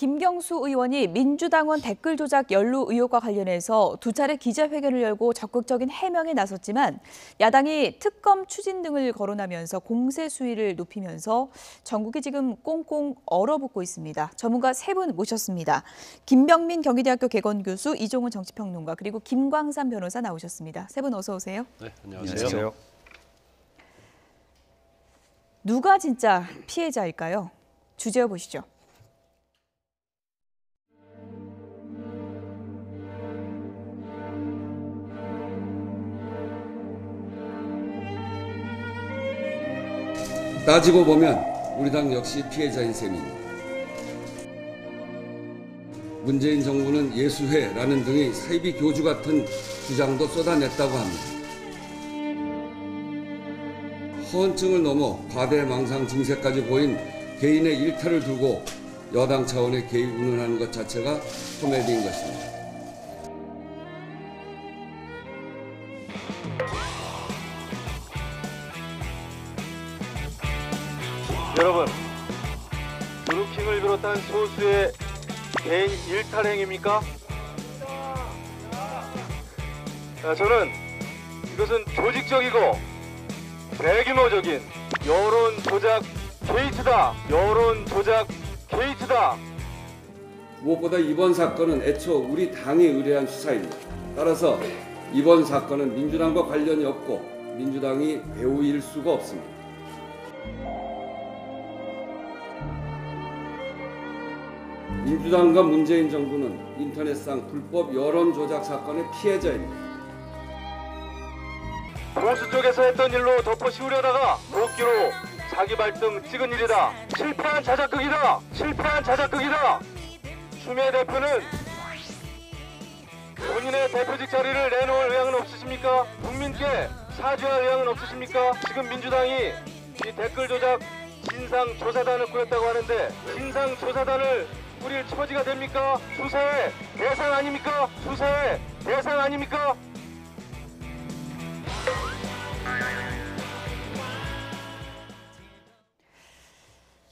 김경수 의원이 민주당원 댓글 조작 연루 의혹과 관련해서 두 차례 기자회견을 열고 적극적인 해명에 나섰지만 야당이 특검 추진 등을 거론하면서 공세 수위를 높이면서 전국이 지금 꽁꽁 얼어붙고 있습니다. 전문가 세 분 모셨습니다. 김병민 경기대학교 개건교수, 이종훈 정치평론가, 그리고 김광삼 변호사 나오셨습니다. 세 분 어서 오세요. 네, 안녕하세요. 누가 진짜 피해자일까요? 주제어 보시죠. 따지고 보면 우리 당 역시 피해자인 셈입니다. 문재인 정부는 예수회라는 등의 사이비 교주 같은 주장도 쏟아냈다고 합니다. 허언증을 넘어 과대망상 증세까지 보인 개인의 일탈을 두고 여당 차원의 개입 운운하는 것 자체가 코미디인 것입니다. 여러분, 드루킹을 비롯한 소수의 개인 일탈 행위입니까? 저는 이것은 조직적이고 대규모적인 여론 조작 게이트다. 여론 조작 게이트다. 무엇보다 이번 사건은 애초 우리 당이 의뢰한 수사입니다. 따라서 이번 사건은 민주당과 관련이 없고 민주당이 배우일 수가 없습니다. 민주당과 문재인 정부는 인터넷상 불법 여론 조작 사건의 피해자입니다. 보수 쪽에서 했던 일로 덮어 씌우려다가 도끼로 자기 발등 찍은 일이다. 실패한 자작극이다. 실패한 자작극이다. 추미애 대표는 본인의 대표직 자리를 내놓을 의향은 없으십니까? 국민께 사죄할 의향은 없으십니까? 지금 민주당이 이 댓글 조작 진상조사단을 꾸렸다고 하는데 진상조사단을 꾸릴 처지가 됩니까? 수사의 대상 아닙니까? 수사의 대상 아닙니까?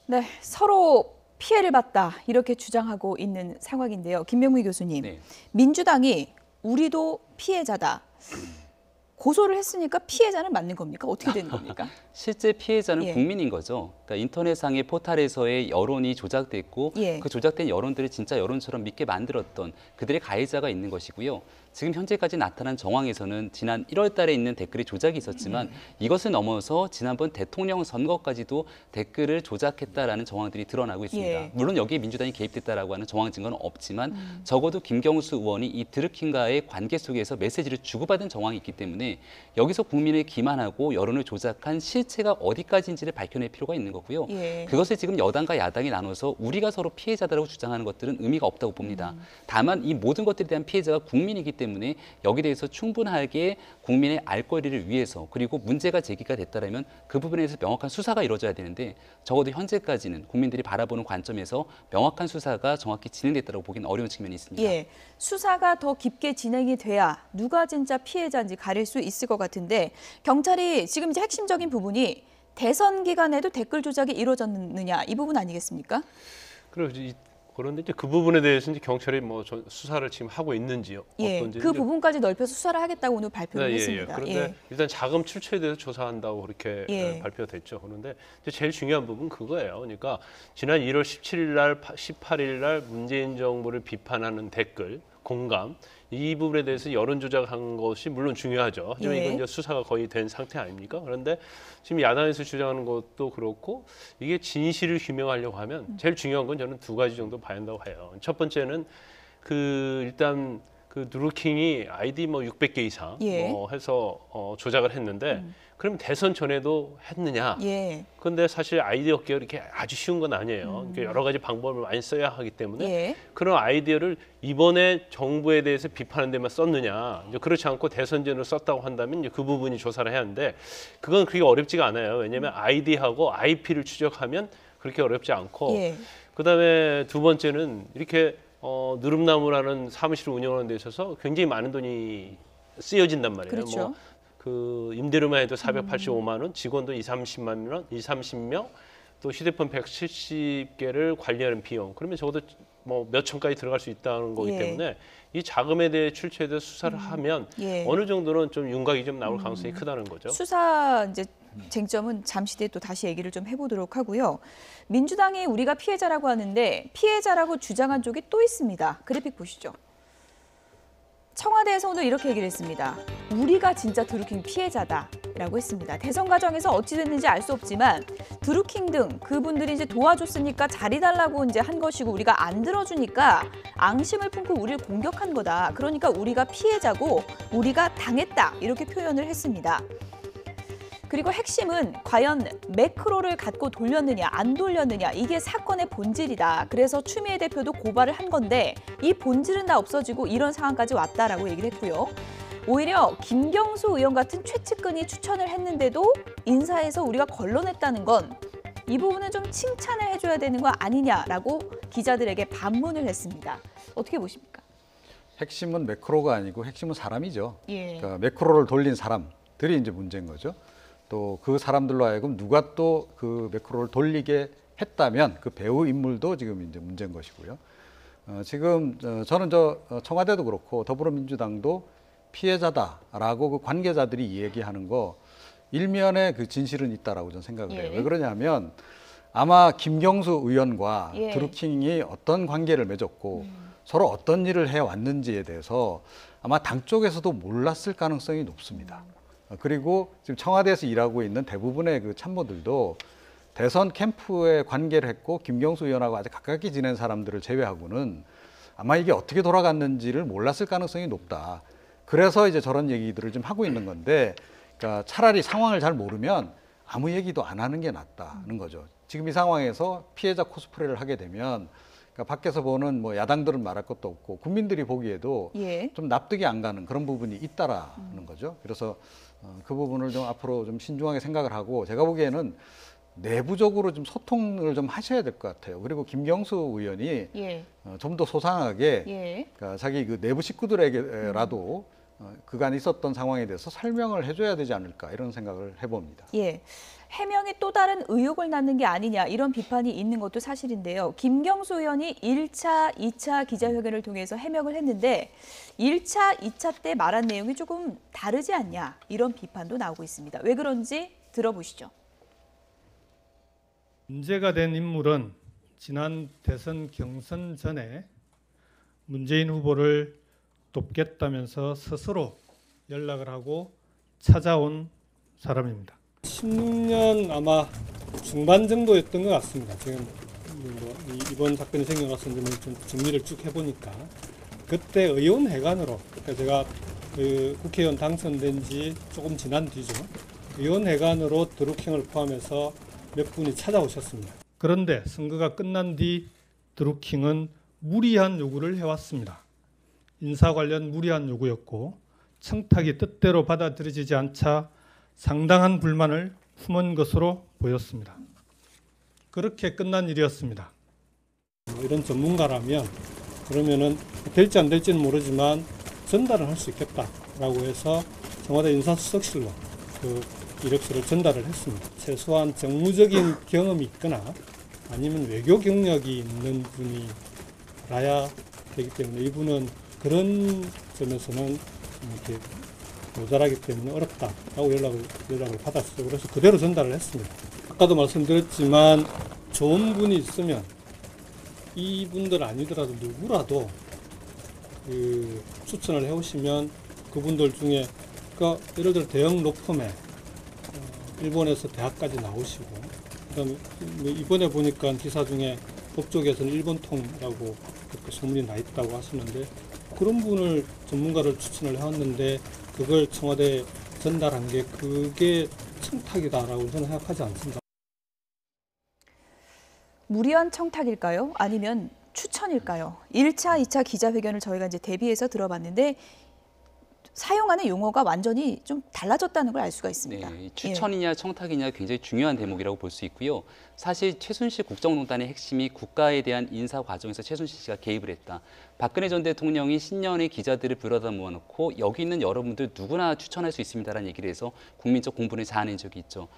네, 서로 피해를 봤다 이렇게 주장하고 있는 상황인데요. 김병민 교수님, 네. 민주당이 우리도 피해자다. 고소를 했으니까 피해자는 맞는 겁니까? 어떻게 되는 겁니까? 실제 피해자는 예. 국민인 거죠. 그러니까 인터넷상의 포털에서의 여론이 조작됐고 예. 그 조작된 여론들을 진짜 여론처럼 믿게 만들었던 그들의 가해자가 있는 것이고요. 지금 현재까지 나타난 정황에서는 지난 1월 달에 있는 댓글이 조작이 있었지만 이것을 넘어서 지난번 대통령 선거까지도 댓글을 조작했다라는 정황들이 드러나고 있습니다. 예. 물론 여기에 민주당이 개입됐다라고 하는 정황 증거는 없지만 적어도 김경수 의원이 이 드루킹과의 관계 속에서 메시지를 주고받은 정황이 있기 때문에 여기서 국민을 기만하고 여론을 조작한 실체가 어디까지인지를 밝혀낼 필요가 있는 거고요. 예. 그것을 지금 여당과 야당이 나눠서 우리가 서로 피해자다라고 주장하는 것들은 의미가 없다고 봅니다. 다만 이 모든 것들에 대한 피해자가 국민이기 때문에 여기에 대해서 충분하게 국민의 알 권리를 위해서 그리고 문제가 제기가 됐다면 그 부분에 대해서 명확한 수사가 이루어져야 되는데 적어도 현재까지는 국민들이 바라보는 관점에서 명확한 수사가 정확히 진행됐다고 보기는 어려운 측면이 있습니다. 예, 수사가 더 깊게 진행이 돼야 누가 진짜 피해자인지 가릴 수 있을 것 같은데 경찰이 지금 이제 핵심적인 부분이 대선 기간에도 댓글 조작이 이루어졌느냐 이 부분 아니겠습니까? 그런데 이제 그 부분에 대해서 이제 경찰이 뭐 수사를 지금 하고 있는지요? 예, 어떤지 그 부분까지 넓혀서 수사를 하겠다고 오늘 발표를 네, 했습니다. 그런데 예. 일단 자금 출처에 대해서 조사한다고 그렇게 예. 발표가 됐죠. 그런데 이제 제일 중요한 부분 그거예요. 그러니까 지난 1월 17일 날, 18일 날 문재인 정부를 비판하는 댓글, 공감 이 부분에 대해서 여론 조작한 것이 물론 중요하죠. 하지만 예. 이건 이제 수사가 거의 된 상태 아닙니까? 그런데 지금 야당에서 주장하는 것도 그렇고 이게 진실을 규명하려고 하면 제일 중요한 건 저는 두 가지 정도 봐야 한다고 해요. 첫 번째는 일단 드루킹이 아이디 뭐 600개 이상 예. 해서 조작을 했는데 그럼 대선 전에도 했느냐? 예. 그런데 사실 아이디어 개혁이 이렇게 아주 쉬운 건 아니에요. 그러니까 여러 가지 방법을 많이 써야 하기 때문에 예. 그런 아이디어를 이번에 정부에 대해서 비판하는 데만 썼느냐? 이제 그렇지 않고 대선 전으로 썼다고 한다면 이제 그 부분이 조사를 해야 하는데 그건 그렇게 어렵지가 않아요. 왜냐하면 아이디하고 IP를 추적하면 그렇게 어렵지 않고 예. 그다음에 두 번째는 이렇게 느릅나무라는 사무실을 운영하는 데 있어서 굉장히 많은 돈이 쓰여진단 말이에요. 그렇죠. 그 임대료만 해도 485만 원, 직원도 20, 30명, 또 휴대폰 170개를 관리하는 비용, 그러면 적어도 뭐 몇 천까지 들어갈 수 있다는 거기 예. 때문에 이 자금에 대해 출처에 대해 수사를 하면 예. 어느 정도는 좀 윤곽이 좀 나올 가능성이 크다는 거죠. 수사 이제 쟁점은 잠시 뒤에 또 다시 얘기를 좀 해보도록 하고요. 민주당이 우리가 피해자라고 하는데 피해자라고 주장한 쪽이 또 있습니다. 그래픽 보시죠. 청와대에서 오늘 이렇게 얘기를 했습니다. 우리가 진짜 드루킹 피해자다라고 했습니다. 대선 과정에서 어찌 됐는지 알 수 없지만 드루킹 등 그분들이 이제 도와줬으니까 자리 달라고 이제 한 것이고 우리가 안 들어주니까 앙심을 품고 우리를 공격한 거다. 그러니까 우리가 피해자고 우리가 당했다. 이렇게 표현을 했습니다. 그리고 핵심은 과연 매크로를 갖고 돌렸느냐 안 돌렸느냐 이게 사건의 본질이다. 그래서 추미애 대표도 고발을 한 건데 이 본질은 다 없어지고 이런 상황까지 왔다라고 얘기를 했고요. 오히려 김경수 의원 같은 최측근이 추천을 했는데도 인사에서 우리가 걸러냈다는 건 이 부분은 좀 칭찬을 해줘야 되는 거 아니냐라고 기자들에게 반문을 했습니다. 어떻게 보십니까? 핵심은 매크로가 아니고 핵심은 사람이죠. 예. 그러니까 매크로를 돌린 사람들이 이제 문제인 거죠. 또 그 사람들로 하여금 누가 또 그 매크로를 돌리게 했다면 그 배우 인물도 지금 이제 문제인 것이고요. 지금 저는 청와대도 그렇고 더불어민주당도 피해자다라고 그 관계자들이 얘기하는 거 일면에 그 진실은 있다라고 저는 생각을 해요. 예. 왜 그러냐면 아마 김경수 의원과 예. 드루킹이 어떤 관계를 맺었고 서로 어떤 일을 해왔는지에 대해서 아마 당 쪽에서도 몰랐을 가능성이 높습니다. 그리고 지금 청와대에서 일하고 있는 대부분의 그 참모들도 대선 캠프에 관계를 했고 김경수 의원하고 아주 가깝게 지낸 사람들을 제외하고는 아마 이게 어떻게 돌아갔는지를 몰랐을 가능성이 높다. 그래서 이제 저런 얘기들을 좀 하고 있는 건데, 그러니까 차라리 상황을 잘 모르면 아무 얘기도 안 하는 게 낫다는 거죠. 지금 이 상황에서 피해자 코스프레를 하게 되면 그러니까 밖에서 보는 뭐 야당들은 말할 것도 없고 국민들이 보기에도 예. 좀 납득이 안 가는 그런 부분이 있다라는 거죠. 그래서 그 부분을 좀 앞으로 좀 신중하게 생각을 하고 제가 보기에는 내부적으로 좀 소통을 좀 하셔야 될 것 같아요. 그리고 김경수 의원이 예. 좀 더 소상하게 예. 그러니까 자기 그 내부 식구들에게라도 그간 있었던 상황에 대해서 설명을 해줘야 되지 않을까 이런 생각을 해봅니다. 예. 해명이 또 다른 의혹을 낳는 게 아니냐 이런 비판이 있는 것도 사실인데요. 김경수 의원이 1차, 2차 기자회견을 통해서 해명을 했는데 1차, 2차 때 말한 내용이 조금 다르지 않냐 이런 비판도 나오고 있습니다. 왜 그런지 들어보시죠. 문제가 된 인물은 지난 대선 경선 전에 문재인 후보를 돕겠다면서 스스로 연락을 하고 찾아온 사람입니다. 16년 아마 중반 정도였던 것 같습니다. 지금 이번 사건이 생겨나서 좀 정리를 쭉 해보니까 그때 의원회관으로, 그러니까 제가 그 국회의원 당선된 지 조금 지난 뒤죠. 의원회관으로 드루킹을 포함해서 몇 분이 찾아오셨습니다. 그런데 선거가 끝난 뒤 드루킹은 무리한 요구를 해왔습니다. 인사 관련 무리한 요구였고 청탁이 뜻대로 받아들여지지 않자 상당한 불만을 품은 것으로 보였습니다. 그렇게 끝난 일이었습니다. 이런 전문가라면 그러면은 될지 안 될지는 모르지만 전달을 할 수 있겠다라고 해서 청와대 인사수석실로 그 이력서를 전달을 했습니다. 최소한 정무적인 경험이 있거나 아니면 외교 경력이 있는 분이라야 되기 때문에 이분은 그런 점에서는 이렇게 모자라기 때문에 어렵다라고 연락을 받았어요. 그래서 그대로 전달을 했습니다. 아까도 말씀드렸지만 좋은 분이 있으면 이분들 아니더라도 누구라도 그 추천을 해오시면 그분들 중에 그러니까 예를 들어 대형 로펌에 일본에서 대학까지 나오시고 그다음에 이번에 보니까 기사 중에 법조계에서는 일본통이라고 그렇게 소문이 나 있다고 하시는데 그런 분을 전문가를 추천을 해왔는데 그걸 청와대에 전달한 게 그게 청탁이다라고 저는 생각하지 않습니다. 무리한 청탁일까요? 아니면 추천일까요? 1차, 2차 기자회견을 저희가 이제 대비해서 들어봤는데 사용하는 용어가 완전히 좀 달라졌다는 걸 알 수가 있습니다. 네, 추천이냐 청탁이냐 굉장히 중요한 대목이라고 볼 수 있고요. 사실 최순실 국정농단의 핵심이 국가에 대한 인사 과정에서 최순실 씨가 개입을 했다. 박근혜 전 대통령이 신년에 기자들을 불러다 모아놓고 여기 있는 여러분들 누구나 추천할 수 있습니다라는 얘기를 해서 국민적 공분을 자아낸 적이 있죠.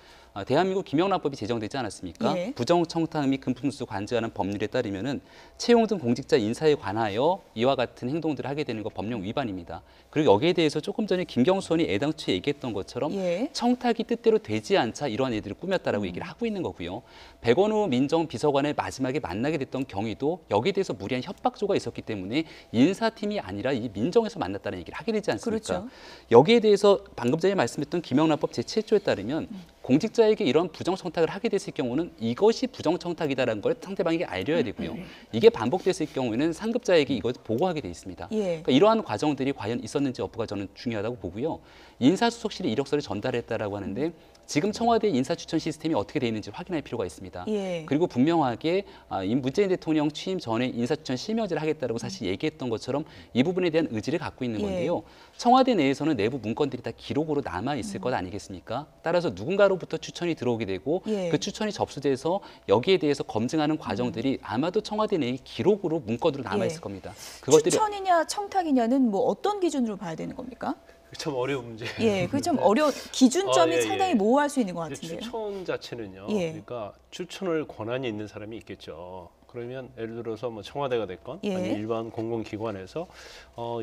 대한민국 김영란법이 제정되지 않았습니까? 예. 부정청탁 및 금품수 관제하는 법률에 따르면은 채용 등 공직자 인사에 관하여 이와 같은 행동들을 하게 되는 거 법령 위반입니다. 그리고 여기에 대해서 조금 전에 김경수 의원이 애당초에 얘기했던 것처럼 예. 청탁이 뜻대로 되지 않자 이러한 일들을 꾸몄다라고 얘기를 하고 있는 거고요. 백원우 민정비서관을 마지막에 만나게 됐던 경위도 여기에 대해서 무리한 협박 조가 있었기 때문에 인사팀이 아니라 이 민정에서 만났다는 얘기를 하게 되지 않습니까? 그렇죠. 여기에 대해서 방금 전에 말씀했던 김영란법 제7조에 따르면 공직자에게 이런 부정청탁을 하게 됐을 경우는 이것이 부정청탁이다라는 걸 상대방에게 알려야 되고요. 이게 반복됐을 경우에는 상급자에게 이걸 보고하게 돼 있습니다. 예. 그러니까 이러한 과정들이 과연 있었는지 여부가 저는 중요하다고 보고요. 인사수석실이 이력서를 전달했다라고 하는데 지금 청와대 인사 추천 시스템이 어떻게 돼 있는지 확인할 필요가 있습니다. 예. 그리고 분명하게 이 문재인 대통령 취임 전에 인사 추천 실명제를 하겠다라고 사실 얘기했던 것처럼 이 부분에 대한 의지를 갖고 있는 예. 건데요. 청와대 내에서는 내부 문건들이 다 기록으로 남아 있을 것 아니겠습니까? 따라서 누군가로부터 추천이 들어오게 되고 예. 그 추천이 접수돼서 여기에 대해서 검증하는 과정들이 아마도 청와대 내에 기록으로 문건으로 남아 있을 예. 겁니다. 그것들이 추천이냐 청탁이냐는 뭐 어떤 기준으로 봐야 되는 겁니까? 참 어려운 문제. 예, 그게 좀 어려운 기준점이 예, 예. 상당히 모호할 수 있는 것 이제 같은데요. 추천 자체는요. 예. 그러니까 추천을 권한이 있는 사람이 있겠죠. 그러면 예를 들어서 뭐 청와대가 됐건 예. 아니면 일반 공공기관에서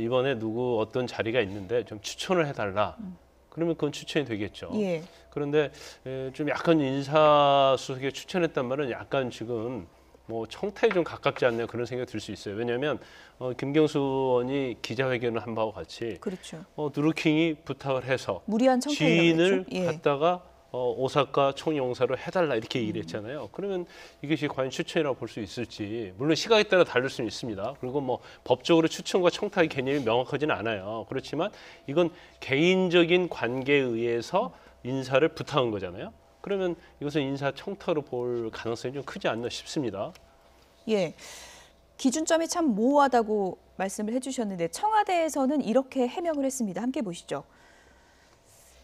이번에 누구 어떤 자리가 있는데 좀 추천을 해달라. 그러면 그건 추천이 되겠죠. 예. 그런데 좀 약간 인사수석에 추천했단 말은 약간 지금 뭐 청탁에 좀 가깝지 않나 그런 생각이 들 수 있어요. 왜냐하면 김경수 의원이 기자회견을 한 바와 같이 그렇죠. 드루킹이 부탁을 해서 무리한 청탁이라고 지인을 그랬죠. 예. 갖다가 오사카 총영사로 해달라 이렇게 얘기를 했잖아요. 그러면 이것이 과연 추천이라고 볼 수 있을지 물론 시각에 따라 다를 수는 있습니다. 그리고 뭐 법적으로 추천과 청탁의 개념이 명확하지는 않아요. 그렇지만 이건 개인적인 관계에 의해서 인사를 부탁한 거잖아요. 그러면 이것은 인사 청탁으로 볼 가능성이 좀 크지 않나 싶습니다. 예. 기준점이 참 모호하다고 말씀을 해주셨는데 청와대에서는 이렇게 해명을 했습니다. 함께 보시죠.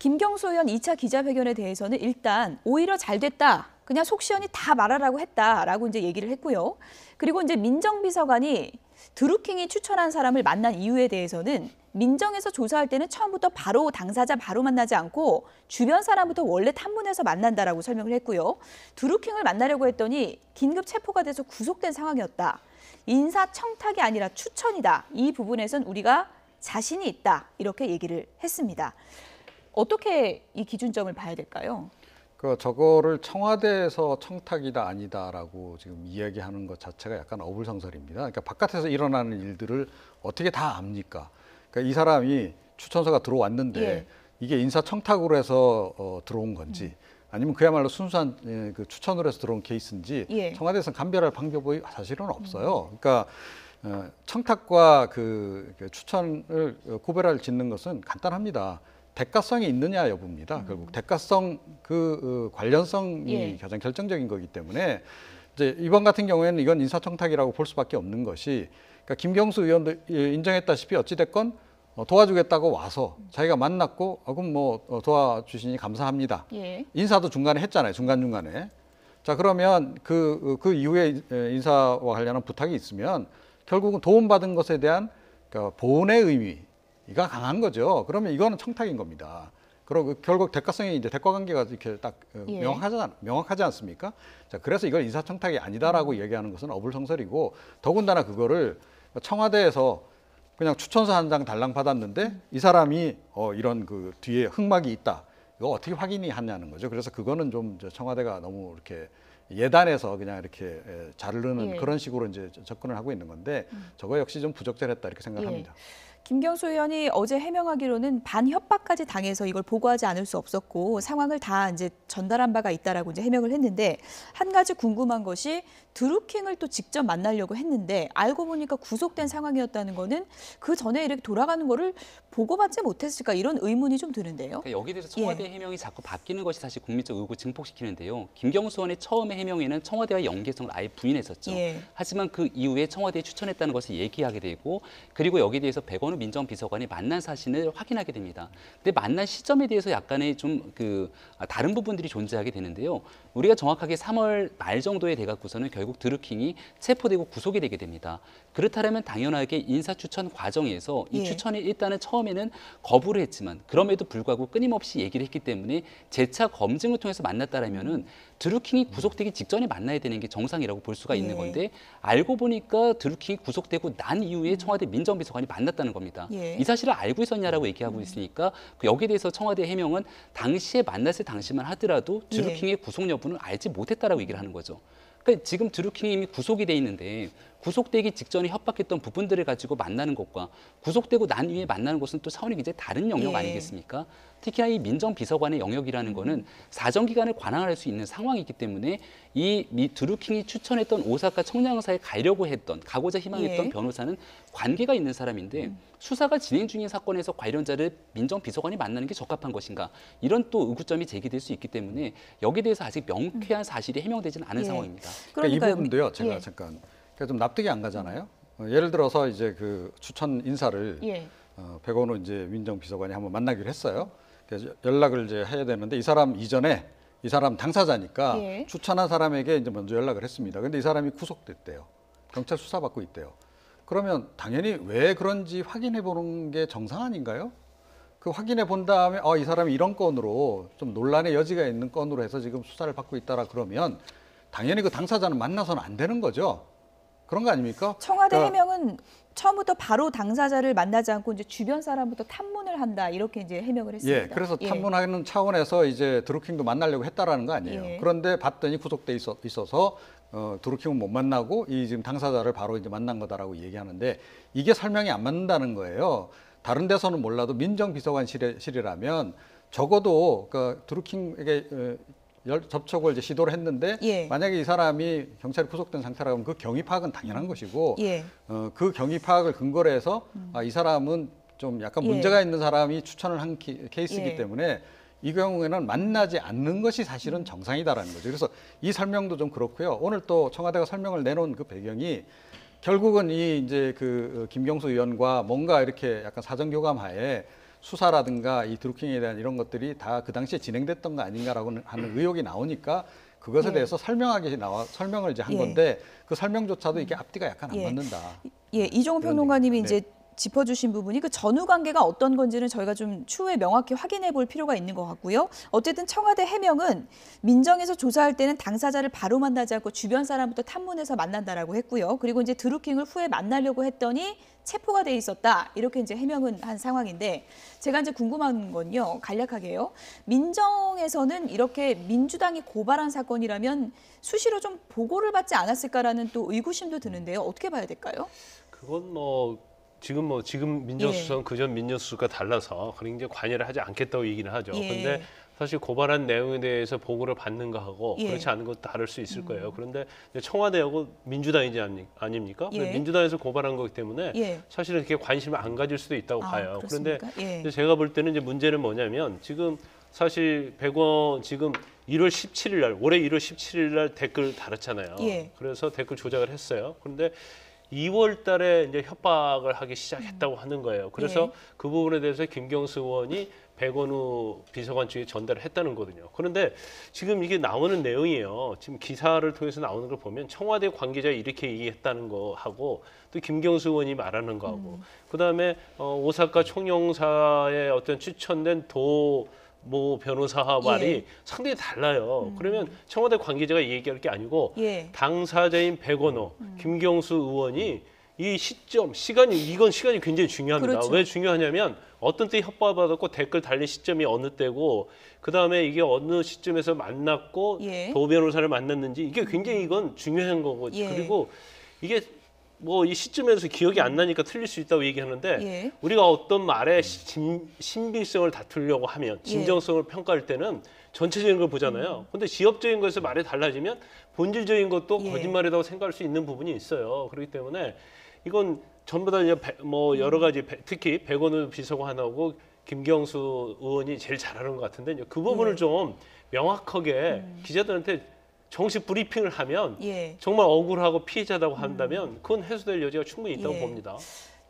김경수 의원 2차 기자회견에 대해서는 일단 오히려 잘 됐다. 그냥 속 시원히 다 말하라고 했다라고 이제 얘기를 했고요. 그리고 이제 민정비서관이 드루킹이 추천한 사람을 만난 이유에 대해서는 민정에서 조사할 때는 처음부터 바로 당사자 바로 만나지 않고 주변 사람부터 원래 탐문해서 만난다라고 설명을 했고요. 드루킹을 만나려고 했더니 긴급 체포가 돼서 구속된 상황이었다. 인사 청탁이 아니라 추천이다. 이 부분에선 우리가 자신이 있다. 이렇게 얘기를 했습니다. 어떻게 이 기준점을 봐야 될까요? 저거를 청와대에서 청탁이다 아니다라고 지금 이야기하는 것 자체가 약간 어불성설입니다. 그러니까 바깥에서 일어나는 일들을 어떻게 다 압니까? 그러니까 이 사람이 추천서가 들어왔는데 예. 이게 인사 청탁으로 해서 들어온 건지 아니면 그야말로 순수한 그 추천으로 해서 들어온 케이스인지 예. 청와대에서는 감별할 방법이 사실은 없어요. 그러니까 청탁과 그 추천을 구별할 짓는 것은 간단합니다. 대가성이 있느냐 여부입니다. 결국 대가성 그 관련성이 예. 가장 결정적인 거기 때문에 이제 이번 같은 경우에는 이건 인사청탁이라고 볼 수밖에 없는 것이 그러니까 김경수 의원도 인정했다시피 어찌 됐건 도와주겠다고 와서 자기가 만났고 그럼 뭐 도와주시니 감사합니다. 예. 인사도 중간에 했잖아요. 중간중간에. 자 그러면 그 이후에 인사와 관련한 부탁이 있으면 결국은 도움받은 것에 대한 그러니까 보온의 의미가 강한 거죠. 그러면 이거는 청탁인 겁니다. 그리고 결국 대가성이 이제 대가 관계가 이렇게 딱 예. 명확하지 않습니까? 자, 그래서 이걸 인사청탁이 아니다라고 얘기하는 것은 어불성설이고 더군다나 그거를 청와대에서 그냥 추천서 한 장 달랑 받았는데 이 사람이 이런 그 뒤에 흑막이 있다. 이거 어떻게 확인이 하냐는 거죠. 그래서 그거는 좀 청와대가 너무 이렇게 예단해서 그냥 이렇게 자르는 예. 그런 식으로 이제 접근을 하고 있는 건데 저거 역시 좀 부적절했다 이렇게 생각합니다. 예. 김경수 의원이 어제 해명하기로는 반협박까지 당해서 이걸 보고하지 않을 수 없었고 상황을 다 이제 전달한 바가 있다라고 이제 해명을 했는데 한 가지 궁금한 것이 드루킹을 또 직접 만나려고 했는데 알고 보니까 구속된 상황이었다는 거는 그 전에 이렇게 돌아가는 거를 보고받지 못했을까 이런 의문이 좀 드는데요. 그러니까 여기에 대해서 청와대 해명이 자꾸 바뀌는 것이 사실 국민적 의혹을 증폭시키는데요. 김경수 의원의 처음의 해명에는 청와대와 연계성을 아예 부인했었죠. 예. 하지만 그 이후에 청와대에 추천했다는 것을 얘기하게 되고 그리고 여기에 대해서 백원우 백원우 민정비서관이 만난 사실을 확인하게 됩니다. 근데 만난 시점에 대해서 약간의 좀 다른 부분들이 존재하게 되는데요. 우리가 정확하게 3월 말 정도에 돼갖고서는 결국 드루킹이 체포되고 구속이 되게 됩니다. 그렇다면 당연하게 인사추천 과정에서 이 예. 추천이 일단은 처음에는 거부를 했지만 그럼에도 불구하고 끊임없이 얘기를 했기 때문에 재차 검증을 통해서 만났다라면은 드루킹이 구속되기 직전에 만나야 되는 게 정상이라고 볼 수가 있는 예. 건데 알고 보니까 드루킹이 구속되고 난 이후에 청와대 민정비서관이 만났다는 겁니다. 예. 이 사실을 알고 있었냐라고 얘기하고 있으니까 여기에 대해서 청와대 해명은 당시에 만났을 당시만 하더라도 드루킹의 구속 여부는 알지 못했다라고 얘기를 하는 거죠. 그러니까 지금 드루킹이 이미 구속이 돼 있는데 구속되기 직전에 협박했던 부분들을 가지고 만나는 것과 구속되고 난 이후에 만나는 것은 또 차원이 굉장히 다른 영역 예. 아니겠습니까? 특히나 이 민정비서관의 영역이라는 거는 사정기관을 관할할 수 있는 상황이기 때문에 이 드루킹이 추천했던 오사카 청량사에 가고자 희망했던 예. 변호사는 관계가 있는 사람인데 수사가 진행 중인 사건에서 관련자를 민정비서관이 만나는 게 적합한 것인가 이런 또 의구점이 제기될 수 있기 때문에 여기에 대해서 아직 명쾌한 사실이 해명되지는 않은 예. 상황입니다. 그러니까 이 그러니까요. 부분도요. 제가 예. 잠깐 그러니까 좀 납득이 안 가잖아요. 예를 들어서 이제 그 추천 인사를 예. 백원우 이제 민정비서관이 한번 만나기로 했어요. 그래서 연락을 이제 해야 되는데 이 사람 이전에 이 사람 당사자니까 예. 추천한 사람에게 이제 먼저 연락을 했습니다. 근데 이 사람이 구속됐대요. 경찰 수사받고 있대요. 그러면 당연히 왜 그런지 확인해 보는 게 정상 아닌가요? 그 확인해 본 다음에 이 사람이 이런 건으로 좀 논란의 여지가 있는 건으로 해서 지금 수사를 받고 있다라 그러면 당연히 그 당사자는 만나서는 안 되는 거죠. 그런 거 아닙니까? 청와대 그러니까 해명은 처음부터 바로 당사자를 만나지 않고 이제 주변 사람부터 탐문을 한다 이렇게 이제 해명을 했습니다. 예, 그래서 탐문하는 차원에서 이제 드루킹도 만나려고 했다라는 거 아니에요. 예. 그런데 봤더니 구속돼 있어서 드루킹은 못 만나고 이 지금 당사자를 바로 이제 만난 거다라고 얘기하는데 이게 설명이 안 맞는다는 거예요. 다른 데서는 몰라도 민정비서관실이라면 적어도 그 드루킹에게 접촉을 이제 시도를 했는데 예. 만약에 이 사람이 경찰이 구속된 상태라면 그 경위 파악은 당연한 것이고 예. 그 경위 파악을 근거로 해서 이 사람은 좀 약간 예. 문제가 있는 사람이 추천을 한 케이스이기 예. 때문에 이 경우에는 만나지 않는 것이 사실은 정상이다라는 거죠. 그래서 이 설명도 좀 그렇고요. 오늘 또 청와대가 설명을 내놓은 그 배경이 결국은 이 이제 그 김경수 의원과 뭔가 이렇게 약간 사정교감하에 수사라든가 이 드루킹에 대한 이런 것들이 다 그 당시에 진행됐던 거 아닌가라고 하는 의혹이 나오니까 그것에 예. 대해서 설명을 이제 한 예. 건데 그 설명조차도 이게 앞뒤가 약간 안 예. 맞는다. 예, 이종호 그런 평론가님이 얘기죠. 이제 짚어주신 부분이 그 전후 관계가 어떤 건지는 저희가 좀 추후에 명확히 확인해 볼 필요가 있는 것 같고요. 어쨌든 청와대 해명은 민정에서 조사할 때는 당사자를 바로 만나지 않고 주변 사람부터 탐문해서 만난다라고 했고요. 그리고 이제 드루킹을 후에 만나려고 했더니 체포가 돼 있었다. 이렇게 이제 해명은 한 상황인데 제가 이제 궁금한 건요. 간략하게요. 민정에서는 이렇게 민주당이 고발한 사건이라면 수시로 좀 보고를 받지 않았을까라는 또 의구심도 드는데요. 어떻게 봐야 될까요? 그건 지금 민정수석은 그전 민정수석과 달라서 그런 이제 관여를 하지 않겠다고 얘기는 하죠. 예. 그런데 사실 고발한 내용에 대해서 보고를 받는 거하고 예. 그렇지 않은 것도 다를 수 있을 거예요. 그런데 청와대하고 민주당이지 아닙니까? 예. 민주당에서 고발한 거기 때문에 예. 사실은 그렇게 관심을 안 가질 수도 있다고 봐요. 그런데 그렇습니까? 예. 이제 제가 볼 때는 이제 문제는 뭐냐면 지금 사실 백원 지금 1월 17일 날 올해 1월 17일 날 댓글 달았잖아요. 예. 그래서 댓글 조작을 했어요. 그런데 2월 달에 이제 협박을 하기 시작했다고 하는 거예요. 그래서 예. 그 부분에 대해서 김경수 의원이 백원우 비서관 측에 전달을 했다는 거거든요. 그런데 지금 이게 나오는 내용이에요. 지금 기사를 통해서 나오는 걸 보면 청와대 관계자 이렇게 얘기했다는 거하고 또 김경수 의원이 말하는 거하고 그다음에 오사카 총영사의 어떤 추천된 모 변호사 말이 예. 상당히 달라요. 그러면 청와대 관계자가 얘기할 게 아니고 예. 당사자인 백원호, 김경수 의원이 이 시간이 굉장히 중요합니다. 그렇죠. 왜 중요하냐면 어떤 때 협박을 받았고 댓글 달린 시점이 어느 때고 그다음에 이게 어느 시점에서 만났고 예. 도 변호사를 만났는지 이게 굉장히 이건 중요한 거고 예. 그리고 이게 뭐 이 시점에서 기억이 안 나니까 틀릴 수 있다고 얘기하는데 예. 우리가 어떤 말의 신빙성을 다투려고 하면 진정성을 평가할 때는 전체적인 걸 보잖아요. 근데 지엽적인 것에서 말이 달라지면 본질적인 것도 예. 거짓말이라고 생각할 수 있는 부분이 있어요. 그렇기 때문에 이건 전부 다 이제 뭐 여러 가지 특히 백원우 비서관하고 김경수 의원이 제일 잘하는 것 같은데 이제 그 부분을 예. 좀 명확하게 기자들한테 정식 브리핑을 하면 예. 정말 억울하고 피해자라고 한다면 그건 해소될 여지가 충분히 있다고 예. 봅니다.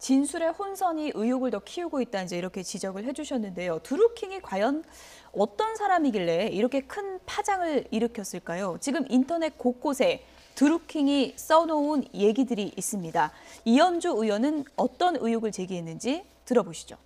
진술의 혼선이 의혹을 더 키우고 있다 이제 이렇게 지적을 해주셨는데요. 드루킹이 과연 어떤 사람이길래 이렇게 큰 파장을 일으켰을까요? 지금 인터넷 곳곳에 드루킹이 써놓은 얘기들이 있습니다. 이현주 의원은 어떤 의혹을 제기했는지 들어보시죠.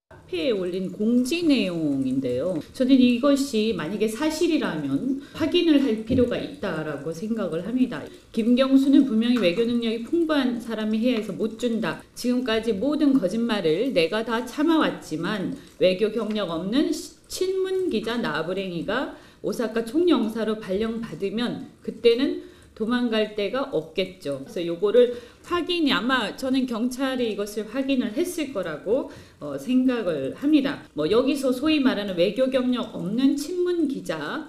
카페에 올린 공지 내용인데요. 저는 이것이 만약에 사실이라면 확인을 할 필요가 있다라고 생각을 합니다. 김경수는 분명히 외교 능력이 풍부한 사람이 해야 해서 못 준다. 지금까지 모든 거짓말을 내가 다 참아왔지만 외교 경력 없는 친문 기자 나부랭이가 오사카 총영사로 발령받으면 그때는 도망갈 데가 없겠죠. 그래서 요거를 확인이 아마 저는 경찰이 이것을 확인을 했을 거라고 생각을 합니다. 뭐 여기서 소위 말하는 외교 경력 없는 친문 기자가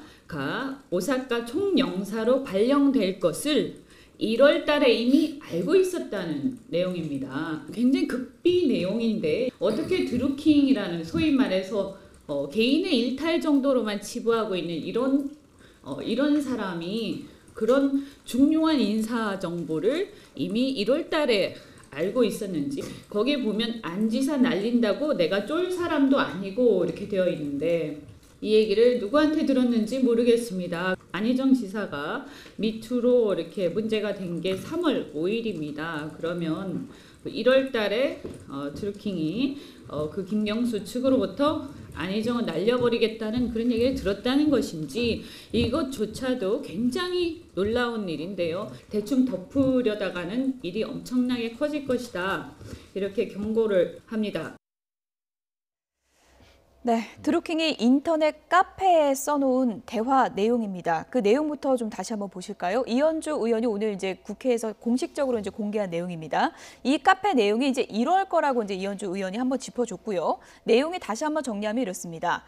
오사카 총영사로 발령될 것을 1월 달에 이미 알고 있었다는 내용입니다. 굉장히 극비 내용인데 어떻게 드루킹이라는 소위 말해서 개인의 일탈 정도로만 치부하고 있는 이런 사람이 그런 중요한 인사 정보를 이미 1월 달에 알고 있었는지, 거기에 보면 안지사 날린다고 내가 쫄 사람도 아니고 이렇게 되어 있는데 이 얘기를 누구한테 들었는지 모르겠습니다. 안희정 지사가 미투로 이렇게 문제가 된 게 3월 5일입니다. 그러면 1월 달에 드루킹이 그 김경수 측으로부터 안희정을 날려버리겠다는 그런 얘기를 들었다는 것인지, 이것조차도 굉장히 놀라운 일인데요. 대충 덮으려다가는 일이 엄청나게 커질 것이다. 이렇게 경고를 합니다. 네, 드루킹이 인터넷 카페에 써놓은 대화 내용입니다. 그 내용부터 좀 다시 한번 보실까요? 이현주 의원이 오늘 이제 국회에서 공식적으로 이제 공개한 내용입니다. 이 카페 내용이 이제 1월 거라고 이제 이현주 의원이 한번 짚어줬고요. 내용이 다시 한번 정리하면 이렇습니다.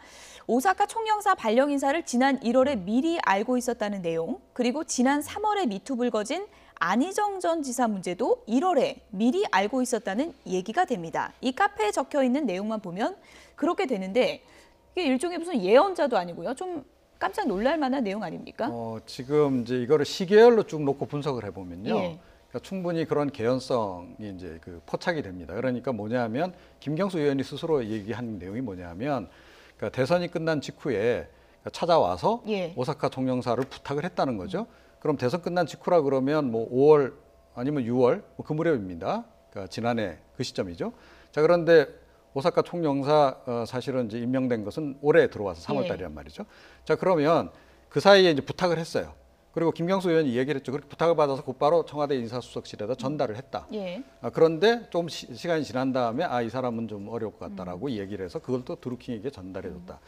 오사카 총영사 발령 인사를 지난 1월에 미리 알고 있었다는 내용, 그리고 지난 3월에 미투 불거진 안희정 전 지사 문제도 1월에 미리 알고 있었다는 얘기가 됩니다. 이 카페에 적혀 있는 내용만 보면 그렇게 되는데 이게 일종의 무슨 예언자도 아니고요. 좀 깜짝 놀랄 만한 내용 아닙니까? 지금 이제 이거를 시계열로 쭉 놓고 분석을 해보면요. 예. 그러니까 충분히 그런 개연성이 이제 포착이 됩니다. 그러니까 뭐냐면 김경수 의원이 스스로 얘기한 내용이 뭐냐면, 그러니까 대선이 끝난 직후에 찾아와서 예. 오사카 총영사를 부탁을 했다는 거죠. 그럼 대선 끝난 직후라 그러면 뭐 5월 아니면 6월 그 무렵입니다. 그러니까 지난해 그 시점이죠. 자, 그런데 오사카 총영사 사실은 이제 임명된 것은 올해 들어와서 3월 달이란 말이죠. 자, 그러면 그 사이에 이제 부탁을 했어요. 그리고 김경수 의원이 얘기를 했죠. 그렇게 부탁을 받아서 곧바로 청와대 인사수석실에다 전달을 했다. 예. 그런데 좀 시간이 지난 다음에 이 사람은 좀 어려울 것 같다라고 얘기를 해서 그걸 또 드루킹에게 전달해줬다.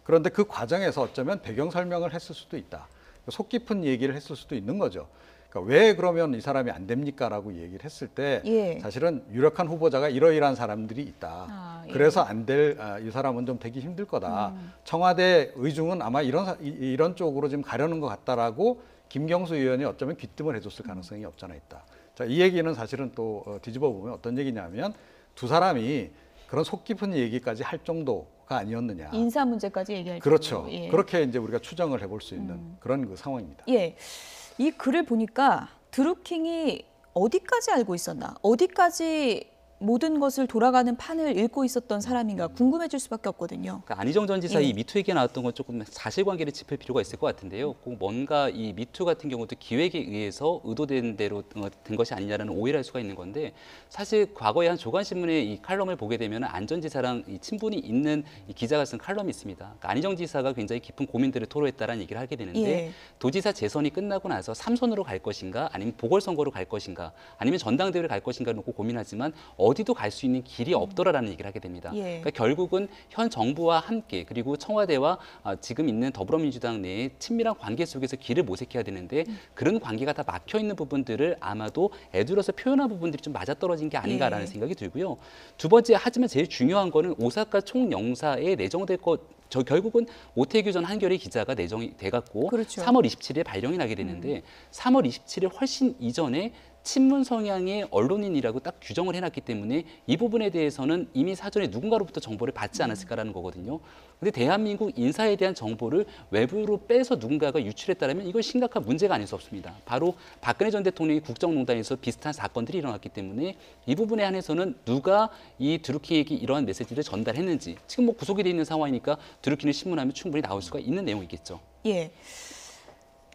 그런데 그 과정에서 어쩌면 배경 설명을 했을 수도 있다. 속 깊은 얘기를 했을 수도 있는 거죠. 그러니까 왜 그러면 이 사람이 안 됩니까라고 얘기를 했을 때 예. 사실은 유력한 후보자가 이러이러한 사람들이 있다. 예. 그래서 안 될 이 사람은 좀 되기 힘들 거다. 청와대 의중은 아마 이런 쪽으로 지금 가려는 것 같다라고 김경수 의원이 어쩌면 귀뜸을 해줬을 가능성이 없잖아 있다. 자, 이 얘기는 사실은 또 뒤집어 보면 어떤 얘기냐면 두 사람이 그런 속 깊은 얘기까지 할 정도가 아니었느냐. 인사 문제까지 얘기할 그렇죠. 정도로, 예. 그렇게 이제 우리가 추정을 해볼 수 있는 그런 그 상황입니다. 예, 이 글을 보니까 드루킹이 어디까지 알고 있었나, 어디까지 모든 것을 돌아가는 판을 읽고 있었던 사람인가 궁금해질 수밖에 없거든요. 그러니까 안희정 전 지사 예. 이 미투 얘기가 나왔던 건 조금 사실관계를 짚을 필요가 있을 것 같은데요. 꼭 뭔가 이 미투 같은 경우도 기획에 의해서 의도된 대로 된 것이 아니냐라는 오해를 할 수가 있는 건데, 사실 과거에 한 조간신문의 이 칼럼을 보게 되면 안 전 지사랑 이 친분이 있는 이 기자가 쓴 칼럼이 있습니다. 그러니까 안희정 지사가 굉장히 깊은 고민들을 토로했다라는 얘기를 하게 되는데 예. 도지사 재선이 끝나고 나서 3선으로 갈 것인가, 아니면 보궐선거로 갈 것인가, 아니면 전당대회를 갈 것인가를 놓고 고민하지만 어디도 갈 수 있는 길이 없더라라는 얘기를 하게 됩니다. 예. 그러니까 결국은 현 정부와 함께, 그리고 청와대와 지금 있는 더불어민주당 내의 친밀한 관계 속에서 길을 모색해야 되는데 그런 관계가 다 막혀 있는 부분들을 아마도 애들어서 표현한 부분들이 좀 맞아떨어진 게 아닌가라는 예. 생각이 들고요. 두 번째, 하지만 제일 중요한 거는 오사카 총영사에 내정될 결국은 오태규 전 한겨레 기자가 내정이 돼갖고 그렇죠. 3월 27일에 발령이 나게 되는데 3월 27일 훨씬 이전에 친문 성향의 언론인이라고 딱 규정을 해놨기 때문에 이 부분에 대해서는 이미 사전에 누군가로부터 정보를 받지 않았을까라는 거거든요. 근데 대한민국 인사에 대한 정보를 외부로 빼서 누군가가 유출했다면 이건 심각한 문제가 아닐 수 없습니다. 바로 박근혜 전 대통령이 국정농단에서 비슷한 사건들이 일어났기 때문에 이 부분에 한해서는 누가 이 드루킹에게 이러한 메시지를 전달했는지, 지금 뭐 구속이 돼 있는 상황이니까 드루킹을 신문하면 충분히 나올 수가 있는 내용이겠죠. 예.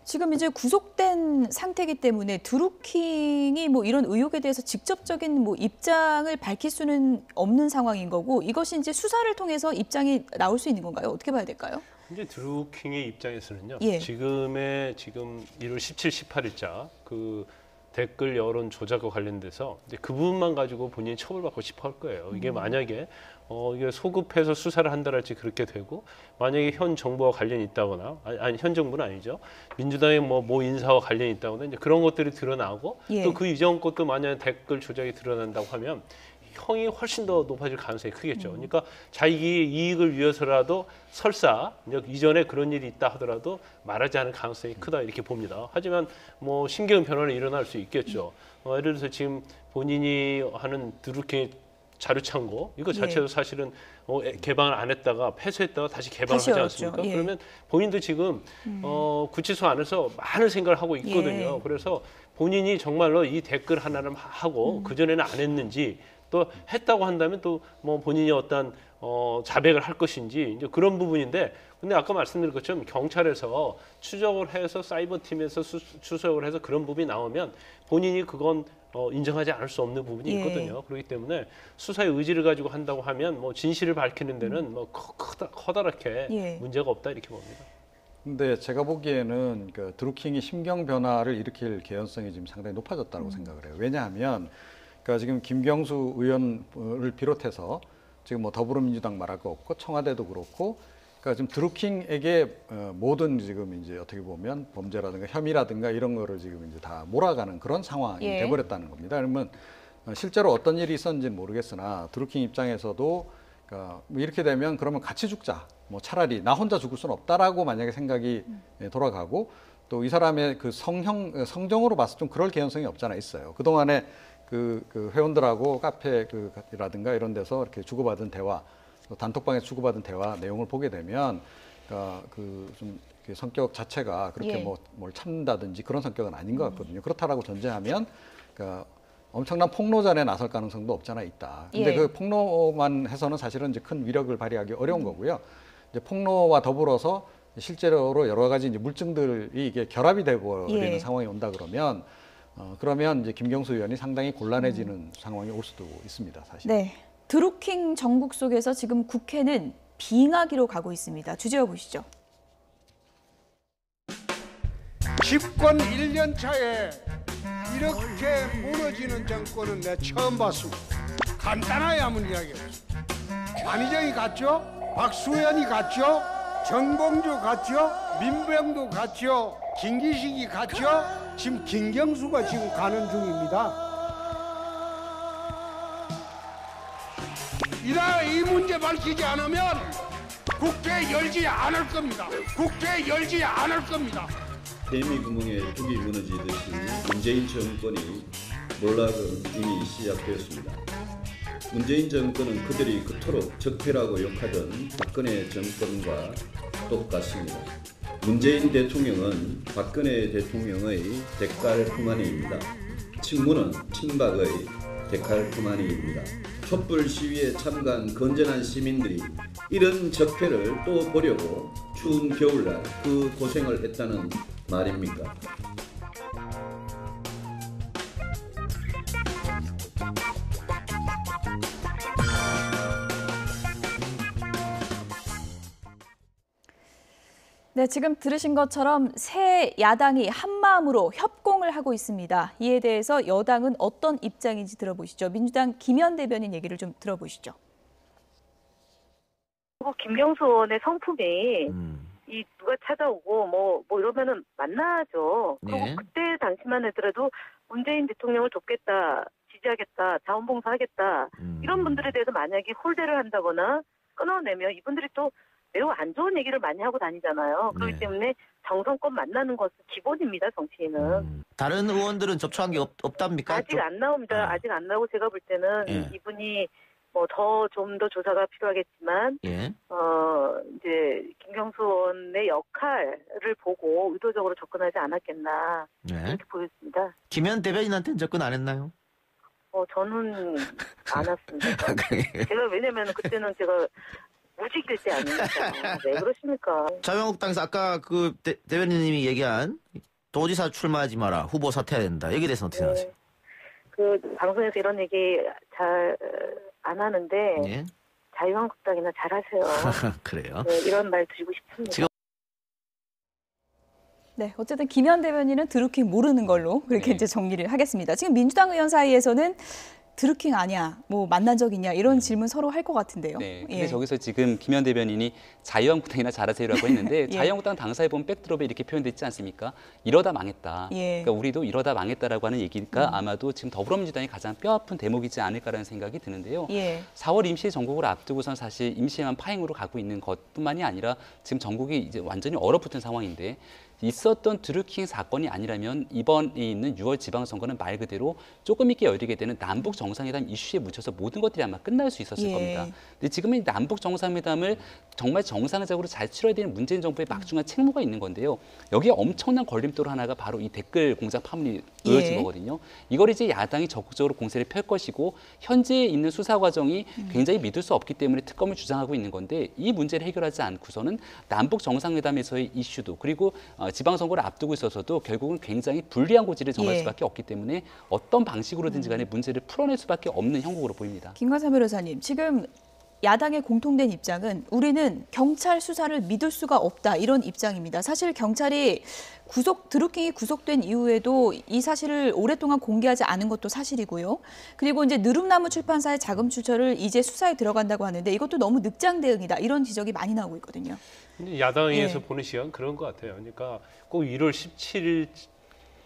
지금 이제 구속된 상태이기 때문에 드루킹이 뭐 이런 의혹에 대해서 직접적인 뭐 입장을 밝힐 수는 없는 상황인 거고, 이것이 이제 수사를 통해서 입장이 나올 수 있는 건가요? 어떻게 봐야 될까요? 이제 드루킹의 입장에서는요. 예. 지금 1월 17, 18일자 그 댓글 여론 조작과 관련돼서 이제 그 부분만 가지고 본인이 처벌받고 싶어 할 거예요. 이게 만약에 이게 소급해서 수사를 한다랄지 그렇게 되고, 만약에 현 정부와 관련이 있다거나, 아니 현 정부는 아니죠. 민주당의 뭐 인사와 관련이 있다거나 이제 그런 것들이 드러나고, 예. 또 그 이전 것도 만약에 댓글 조작이 드러난다고 하면 형이 훨씬 더 높아질 가능성이 크겠죠. 그러니까 자기 이익을 위해서라도 설사 이전에 그런 일이 있다 하더라도 말하지 않을 가능성이 크다 이렇게 봅니다. 하지만 뭐 심경의 변화는 일어날 수 있겠죠. 예를 들어서 지금 본인이 하는 드루킹의 자료 창고 이거 자체도 사실은 개방을 안 했다가 폐쇄했다가 다시 개방을 하지 않습니까? 예. 그러면 본인도 지금 구치소 안에서 많은 생각을 하고 있거든요. 예. 그래서 본인이 정말로 이 댓글 하나를 하고 그전에는 안 했는지, 또 했다고 한다면 또 뭐 본인이 어떤 자백을 할 것인지 이제 그런 부분인데, 근데 아까 말씀드린 것처럼 경찰에서 추적을 해서 사이버 팀에서 추적을 해서 그런 부분이 나오면 본인이 그건 인정하지 않을 수 없는 부분이 예. 있거든요. 그렇기 때문에 수사의 의지를 가지고 한다고 하면 뭐 진실을 밝히는 데는 뭐 커다랗게 예. 문제가 없다 이렇게 봅니다. 근데 제가 보기에는 그 드루킹이 심경 변화를 일으킬 개연성이 지금 상당히 높아졌다고 생각을 해요. 왜냐하면 그러니까 지금 김경수 의원을 비롯해서 지금 뭐 더불어민주당 말할 거 없고 청와대도 그렇고, 그러니까 지금 드루킹에게 모든 지금 이제 어떻게 보면 범죄라든가 혐의라든가 이런 거를 지금 이제 다 몰아가는 그런 상황이 예. 돼버렸다는 겁니다. 그러면 실제로 어떤 일이 있었는지는 모르겠으나 드루킹 입장에서도 그러니까 뭐 이렇게 되면 그러면 같이 죽자, 뭐 차라리 나 혼자 죽을 수는 없다라고 만약에 생각이 돌아가고, 또 이 사람의 그 성정으로 봤을 때 좀 그럴 개연성이 없잖아 있어요. 그 동안에 그 회원들하고 카페라든가 이런 데서 이렇게 주고받은 대화, 단톡방에서 주고받은 대화 내용을 보게 되면, 그러니까 좀 성격 자체가 그렇게 예. 뭘 참는다든지 그런 성격은 아닌 것 같거든요. 그렇다라고 전제하면, 그러니까 엄청난 폭로전에 나설 가능성도 없잖아 있다. 근데 예. 그 폭로만 해서는 사실은 이제 큰 위력을 발휘하기 어려운 거고요. 이제 폭로와 더불어서 실제로 여러 가지 이제 물증들이 이게 결합이 되버리는 예. 상황이 온다 그러면 이제 김경수 의원이 상당히 곤란해지는 상황이 올 수도 있습니다, 사실. 네. 드루킹 정국 속에서 지금 국회는 빙하기로 가고 있습니다. 주제어 보시죠. 집권 1년 차에 이렇게 무너지는 정권은 내가 처음 봤습니다. 간단하게 한번 이야기해보세요. 안희정이 갔죠? 박수현이 갔죠? 정봉주 갔죠? 민병도 갔죠? 김기식이 갔죠? 지금 김경수가 지금 가는 중입니다. 이 문제 밝히지 않으면 국회 열지 않을 겁니다. 국회 열지 않을 겁니다. 개미 구멍에 둑이 무너지듯이 문재인 정권이 몰락은 이미 시작되었습니다. 문재인 정권은 그들이 그토록 적폐라고 욕하던 박근혜 정권과 똑같습니다. 문재인 대통령은 박근혜 대통령의 대깔품안이입니다. 친문은 친박의 대깔품안이입니다. 촛불 시위에 참가한 건전한 시민들이 이런 적폐를 또 보려고 추운 겨울날 그 고생을 했다는 말입니까? 네, 지금 들으신 것처럼 새 야당이 한마음으로 협공을 하고 있습니다. 이에 대해서 여당은 어떤 입장인지 들어보시죠. 민주당 김현 대변인 얘기를 좀 들어보시죠. 김경수 의원의 성품이 이 누가 찾아오고 뭐 이러면은 만나죠. 그리고 네. 그때 당시만 하더라도 문재인 대통령을 돕겠다, 지지하겠다, 자원봉사하겠다 이런 분들에 대해서 만약에 홀대를 한다거나 끊어내면 이분들이 또 매우 안 좋은 얘기를 많이 하고 다니잖아요. 그렇기 네. 때문에 정성껏 만나는 것은 기본입니다, 정치인은. 다른 의원들은 접촉한 게 없답니까? 아직 안 나옵니다. 아직 안 나오고 제가 볼 때는 예. 이분이 뭐 좀 더 조사가 필요하겠지만 예. 이제 김경수 의원의 역할을 보고 의도적으로 접근하지 않았겠나 네. 이렇게 보였습니다. 김현 대변인한테는 접근 안 했나요? 저는 안 왔습니다. 제가 왜냐면 그때는 제가 무직일 때 아닙니까? 왜 그러십니까? 자유한국당에서 아까 그 대변인님이 얘기한 도지사 출마하지 마라, 후보 사퇴해야 된다. 여기에 대해서 어떻게 생각하세요? 그 방송에서 이런 얘기 잘 안 하는데 예. 자유한국당이나 잘하세요. 그래요. 네, 이런 말 드리고 싶습니다. 지금 네, 어쨌든 김현 대변인은 드루킹 모르는 걸로 그렇게 네. 이제 정리를 하겠습니다. 지금 민주당 의원 사이에서는 드루킹 아니야, 뭐 만난 적 있냐 이런 질문 서로 할 것 같은데요. 네, 근데 예. 저기서 지금 김현 대변인이 자유한국당이나 잘하세요라고 했는데 예. 자유한국당 당사에 보면 백드롭에 이렇게 표현됐지 않습니까? 이러다 망했다. 예. 그러니까 우리도 이러다 망했다라고 하는 얘기가 아마도 지금 더불어민주당이 가장 뼈아픈 대목이지 않을까라는 생각이 드는데요. 예. 4월 임시 전국을 앞두고선 사실 임시만 파행으로 가고 있는 것뿐만이 아니라 지금 전국이 이제 완전히 얼어붙은 상황인데 있었던 드루킹 사건이 아니라면 이번에 있는 6월 지방선거는 말 그대로 조금 있게 열리게 되는 남북 정상회담 이슈에 묻혀서 모든 것들이 아마 끝날 수 있었을 예. 겁니다. 근데 지금은 이 남북 정상회담을 정말 정상적으로 잘 치러야 되는 문재인 정부의 막중한 책무가 있는 건데요. 여기에 엄청난 걸림돌 하나가 바로 이 댓글 공작 파문이 이어진 예. 거거든요. 이걸 이제 야당이 적극적으로 공세를 펼 것이고 현재 있는 수사 과정이 굉장히 믿을 수 없기 때문에 특검을 주장하고 있는 건데 이 문제를 해결하지 않고서는 남북 정상회담에서의 이슈도 그리고 지방선거를 앞두고 있어서도 결국은 굉장히 불리한 고지를 정할 예. 수밖에 없기 때문에 어떤 방식으로든지 간에 문제를 풀어낼 수밖에 없는 형국으로 보입니다. 김관삼 변호사님, 지금 야당의 공통된 입장은 우리는 경찰 수사를 믿을 수가 없다 이런 입장입니다. 사실 경찰이 드루킹이 구속된 이후에도 이 사실을 오랫동안 공개하지 않은 것도 사실이고요. 그리고 이제 느릅나무 출판사의 자금 출처를 이제 수사에 들어간다고 하는데 이것도 너무 늑장 대응이다 이런 지적이 많이 나오고 있거든요. 근데 야당에서 예. 보는 시간 그런 것 같아요. 그러니까 꼭 1월 17일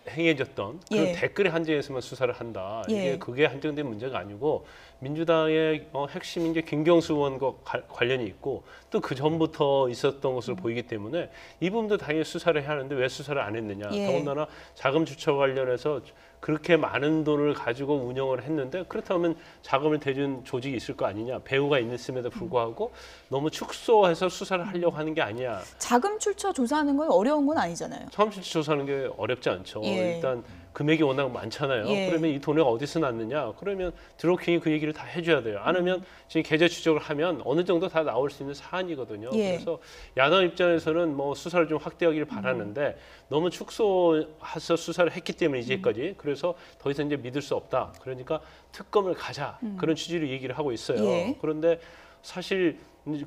행해졌던 그런 예. 댓글의 한정에서만 수사를 한다. 예. 그게 한정된 문제가 아니고 민주당의 핵심인 게 김경수 의원과 관련이 있고 또 그 전부터 있었던 것으로 보이기 때문에 이 부분도 당연히 수사를 해야 하는데 왜 수사를 안 했느냐. 예. 더군다나 자금 주처 관련해서 그렇게 많은 돈을 가지고 운영을 했는데 그렇다면 자금을 대준 조직이 있을 거 아니냐. 배후가 있음에도 불구하고 너무 축소해서 수사를 하려고 하는 게 아니냐. 자금 출처 조사하는 건 어려운 건 아니잖아요. 자금 출처 조사하는 게 어렵지 않죠. 예. 일단 금액이 워낙 많잖아요. 예. 그러면 이 돈이 어디서 났느냐? 그러면 드루킹이 그 얘기를 다 해줘야 돼요. 안 하면 지금 계좌 추적을 하면 어느 정도 다 나올 수 있는 사안이거든요. 예. 그래서 야당 입장에서는 뭐 수사를 좀 확대하기를 바라는데 너무 축소해서 수사를 했기 때문에 이제까지 그래서 더 이상 이제 믿을 수 없다. 그러니까 특검을 가자 그런 취지로 얘기를 하고 있어요. 예. 그런데 사실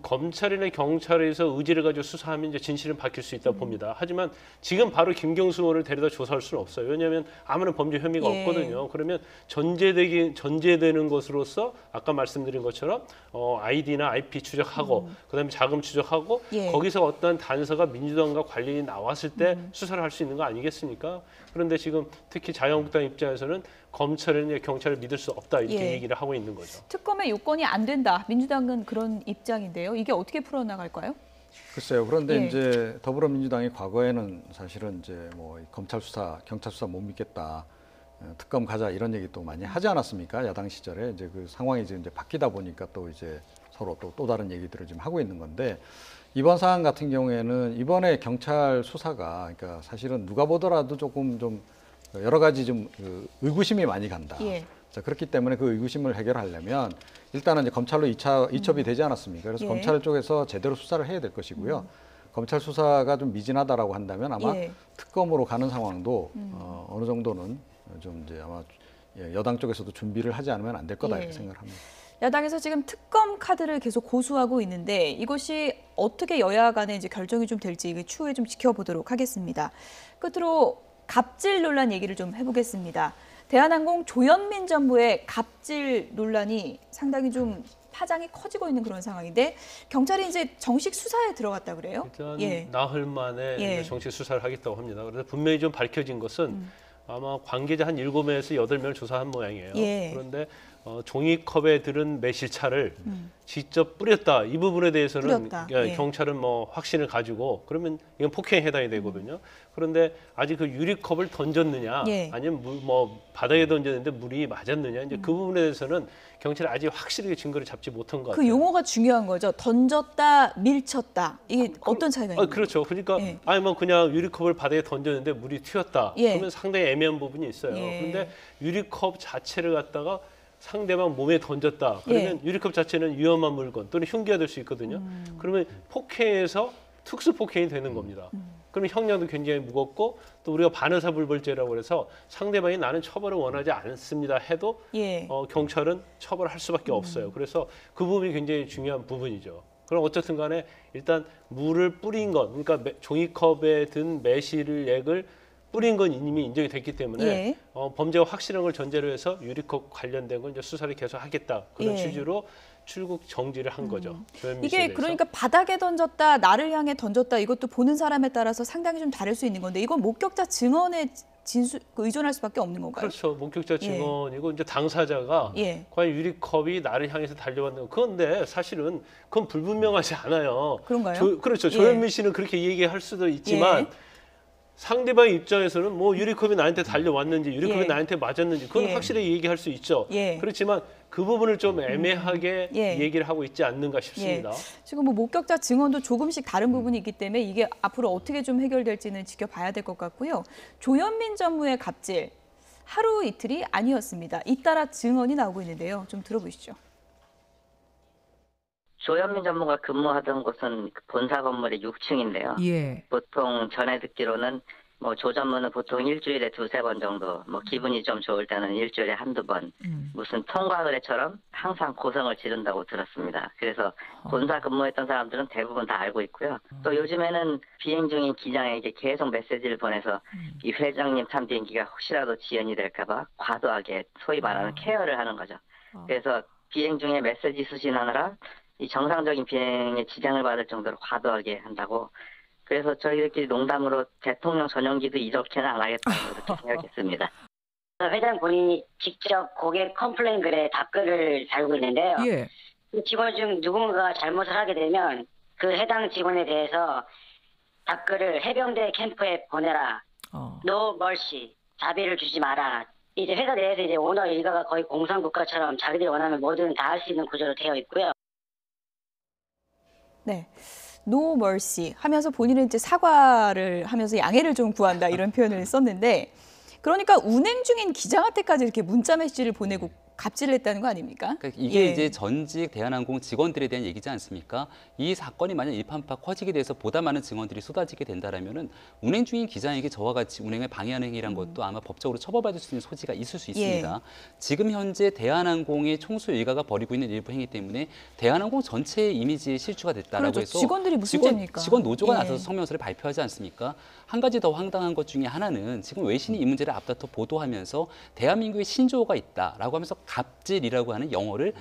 검찰이나 경찰에서 의지를 가지고 수사하면 이제 진실은 밝힐 수 있다고 봅니다. 하지만 지금 바로 김경수 의원을 데려다 조사할 수는 없어요. 왜냐하면 아무런 범죄 혐의가 예. 없거든요. 그러면 전제되는 것으로서 아까 말씀드린 것처럼 아이디나 IP 추적하고 그다음에 자금 추적하고 예. 거기서 어떤 단서가 민주당과 관련이 나왔을 때 수사를 할 수 있는 거 아니겠습니까? 그런데 지금 특히 자유한국당 입장에서는 검찰이나 경찰을 믿을 수 없다 이렇게 예. 얘기를 하고 있는 거죠. 특검의 요건이 안 된다. 민주당은 그런 입장인데요. 이게 어떻게 풀어나갈까요? 글쎄요. 그런데 예. 이제 더불어민주당이 과거에는 사실은 이제 뭐 검찰 수사, 경찰 수사 못 믿겠다, 특검 가자 이런 얘기 또 많이 하지 않았습니까? 야당 시절에 이제 그 상황이 이제 바뀌다 보니까 또 이제 서로 또 다른 얘기들을 지금 하고 있는 건데 이번 사안 같은 경우에는 이번에 경찰 수사가 그러니까 사실은 누가 보더라도 조금 좀 여러 가지 좀 의구심이 많이 간다. 예. 자, 그렇기 때문에 그 의구심을 해결하려면 일단은 이제 검찰로 이첩이 되지 않았습니까? 그래서 예. 검찰 쪽에서 제대로 수사를 해야 될 것이고요. 검찰 수사가 좀 미진하다라고 한다면 아마 예. 특검으로 가는 상황도 어느 정도는 좀 이제 아마 여당 쪽에서도 준비를 하지 않으면 안 될 거다 예. 이렇게 생각합니다. 야당에서 지금 특검 카드를 계속 고수하고 있는데 이것이 어떻게 여야 간에 이제 결정이 좀 될지 추후에 좀 지켜보도록 하겠습니다. 끝으로 갑질 논란 얘기를 좀 해보겠습니다. 대한항공 조현민 전무의 갑질 논란이 상당히 좀 파장이 커지고 있는 그런 상황인데 경찰이 이제 정식 수사에 들어갔다 그래요? 일단 예. 나흘 만에 예. 정식 수사를 하겠다고 합니다. 그래서 분명히 좀 밝혀진 것은 아마 관계자 한 7명에서 8명을 조사한 모양이에요. 예. 그런데 종이컵에 들은 매실차를 직접 뿌렸다. 이 부분에 대해서는 뿌렸다. 예. 경찰은 뭐 확신을 가지고 그러면 이건 폭행에 해당이 되거든요. 그런데 아직 그 유리컵을 던졌느냐, 예. 아니면 뭐 바닥에 던졌는데 물이 맞았느냐, 이제 그 부분에 대해서는 경찰이 아직 확실하게 증거를 잡지 못한 것 같아요. 그 용어가 중요한 거죠. 던졌다, 밀쳤다. 이게 어떤 차이가 있나요? 그렇죠. 그러니까 예. 아니 뭐 그냥 유리컵을 바닥에 던졌는데 물이 튀었다. 예. 그러면 상당히 애매한 부분이 있어요. 예. 그런데 유리컵 자체를 갖다가 상대방 몸에 던졌다. 그러면 유리컵 자체는 위험한 물건 또는 흉기가 될 수 있거든요. 그러면 폭행에서 특수 폭행이 되는 겁니다. 그러면 형량도 굉장히 무겁고 또 우리가 반의사불벌죄라고 해서 상대방이 나는 처벌을 원하지 않습니다 해도 예. 경찰은 처벌할 수밖에 없어요. 그래서 그 부분이 굉장히 중요한 부분이죠. 그럼 어쨌든 간에 일단 물을 뿌린 것, 그러니까 종이컵에 든 매실액을 뿌린 건 이미 인정이 됐기 때문에 예. 범죄가 확실한 걸 전제로 해서 유리컵 관련된 건 이제 수사를 계속 하겠다. 그런 예. 취지로 출국 정지를 한 거죠. 조현민 씨에 이게 대해서. 그러니까 바닥에 던졌다, 나를 향해 던졌다 이것도 보는 사람에 따라서 상당히 좀 다를 수 있는 건데 이건 목격자 증언에 의존할 수밖에 없는 건가요? 그렇죠. 목격자 증언이고 이제 당사자가 예. 과연 유리컵이 나를 향해서 달려왔는 거. 그런데 사실은 그건 불분명하지 않아요. 그런가요? 그렇죠. 예. 조현민 씨는 그렇게 얘기할 수도 있지만 상대방의 입장에서는 뭐 유리컵이 나한테 달려왔는지 유리컵이 예. 나한테 맞았는지 그건 예. 확실히 얘기할 수 있죠. 예. 그렇지만 그 부분을 좀 애매하게 예. 얘기를 하고 있지 않는가 싶습니다. 지금 뭐 목격자 증언도 조금씩 다른 부분이 있기 때문에 이게 앞으로 어떻게 좀 해결될지는 지켜봐야 될 것 같고요. 조현민 전무의 갑질 하루 이틀이 아니었습니다. 잇따라 증언이 나오고 있는데요. 좀 들어보시죠. 조현민 전무가 근무하던 곳은 본사 건물의 6층인데요. 예. 보통 전해 듣기로는 뭐 조 전무는 보통 일주일에 2-3번 정도, 뭐 기분이 좀 좋을 때는 일주일에 1-2번, 무슨 통과 의례처럼 항상 고성을 지른다고 들었습니다. 그래서 본사 근무했던 사람들은 대부분 다 알고 있고요. 또 요즘에는 비행 중인 기장에게 계속 메시지를 보내서 이 회장님 탄 비행기가 혹시라도 지연이 될까 봐 과도하게 소위 말하는 케어를 하는 거죠. 그래서 비행 중에 메시지 수신하느라 이 정상적인 비행에 지장을 받을 정도로 과도하게 한다고. 그래서 저희들끼리 농담으로 대통령 전용기도 이렇게는 안 하겠다고 그렇게 생각했습니다. 회장 본인이 직접 고객 컴플레인 글에 답글을 달고 있는데요. 예. 그 직원 중 누군가가 잘못을 하게 되면 그 해당 직원에 대해서 답글을 해병대 캠프에 보내라. No mercy. 자비를 주지 마라. 이제 회사 내에서 이제 오너 일가가 거의 공산국가처럼 자기들이 원하면 뭐든 다 할 수 있는 구조로 되어 있고요. 네. No mercy 하면서 본인은 이제 사과를 하면서 양해를 좀 구한다 이런 표현을 썼는데 그러니까 운행 중인 기장한테까지 이렇게 문자 메시지를 보내고 갑질을 했다는 거 아닙니까? 그러니까 이게 예. 이제 전직 대한항공 직원들에 대한 얘기지 않습니까? 이 사건이 만약 일판파 커지게 돼서 보다 많은 증언들이 쏟아지게 된다라면은 운행 중인 기장에게 저와 같이 운행을 방해하는 행위란 것도 아마 법적으로 처벌받을 수 있는 소지가 있을 수 있습니다. 지금 현재 대한항공의 총수 일가가 벌이고 있는 일부 행위 때문에 대한항공 전체의 이미지에 실추가 됐다라고 그렇죠. 해서 직원들이 무슨 죄입니까? 직원 노조가 예. 나서서 성명서를 발표하지 않습니까? 한 가지 더 황당한 것 중에 하나는 지금 외신이 이 문제를 앞다퉈 보도하면서 대한민국의 신조어가 있다라고 하면서 갑질이라고 하는 영어를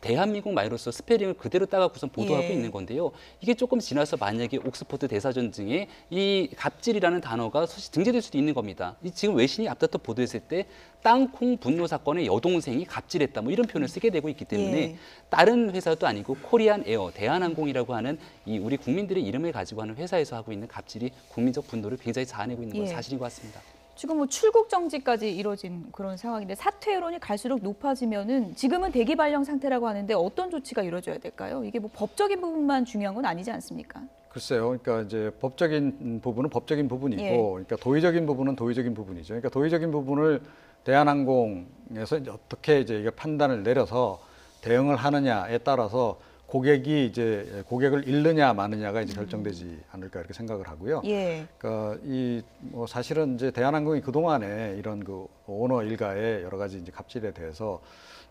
대한민국 말로서 스페링을 그대로 따가고선 보도하고 있는 건데요. 이게 조금 지나서 만약에 옥스퍼드 대사전 등에 이 갑질이라는 단어가 사실 등재될 수도 있는 겁니다. 지금 외신이 앞다퉈 보도했을 때 땅콩 분노 사건의 여동생이 갑질했다 뭐 이런 표현을 쓰게 되고 있기 때문에 다른 회사도 아니고 코리안 에어, 대한항공이라고 하는 이 우리 국민들의 이름을 가지고 하는 회사에서 하고 있는 갑질이 국민적 분노를 굉장히 자아내고 있는 건 사실인 것 같습니다. 지금 뭐 출국 정지까지 이뤄진 그런 상황인데 사퇴 여론이 갈수록 높아지면은 지금은 대기 발령 상태라고 하는데 어떤 조치가 이루어져야 될까요? 이게 뭐 법적인 부분만 중요한 건 아니지 않습니까? 글쎄요. 그러니까 이제 법적인 부분은 법적인 부분이고, 그러니까 도의적인 부분은 도의적인 부분이죠. 그러니까 도의적인 부분을 대한항공에서 이제 어떻게 이제 이게 판단을 내려서 대응을 하느냐에 따라서 고객을 잃느냐 마느냐가 이제 결정되지 않을까 이렇게 생각을 하고요. 그러니까 이 뭐 사실은 이제 대한항공이 그 동안에 이런 그 오너 일가의 여러 가지 이제 갑질에 대해서